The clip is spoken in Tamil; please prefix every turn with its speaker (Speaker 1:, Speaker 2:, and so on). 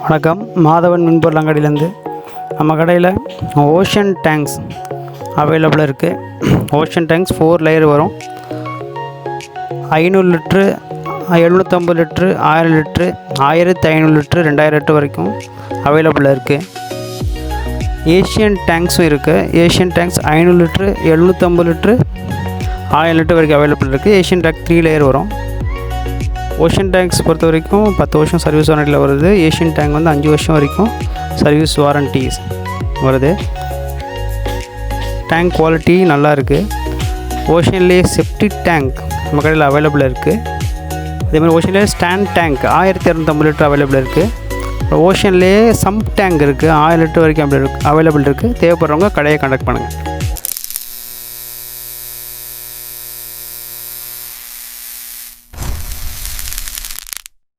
Speaker 1: வணக்கம். மாதவன் மின்பொருள் அங்காடியிலேருந்து நம்ம கடையில் ஓஷன் டேங்க்ஸ் அவைலபிளாக இருக்குது. ஓஷன் டேங்க்ஸ் 4 லேயர் வரும். 500 litre, 750 litre, 1000 litre, 1500 litre, 2000 litre வரைக்கும் அவைலபிளாக இருக்குது. ஏஷியன் டேங்க்ஸும் இருக்குது. Asian tanks 500 litre, 750 litre, 1000 litre வரைக்கும் அவைலபிள் இருக்குது. ஏஷியன் டேங்க் 3 லேயர் வரும். ஓஷன் டேங்க்ஸ் பொறுத்த வரைக்கும் 10 வருஷம் சர்வீஸ் வாரண்டியில் வருது. ஏஷியன் டேங்க் வந்து 5 வருஷம் வரைக்கும் சர்வீஸ் வாரண்டிஸ் வருது. டேங்க் குவாலிட்டி நல்லா இருக்குது. ஓஷன்லேயே செப்டிக் டேங்க் நம்ம கடையில் அவைலபிளாக இருக்குது. அதேமாதிரி ஓஷன்லேயே ஸ்டாண்ட் டேங்க் 1250 லிட்டர் அவைலபிளாக இருக்குது. ஓஷன்லேயே சம்ப் டேங்க் இருக்குது, 1000 லிட்டர் வரைக்கும் அவைலபிள் இருக்குது. தேவைப்படுறவங்க கடையை கான்டாக்ட் பண்ணுங்கள்.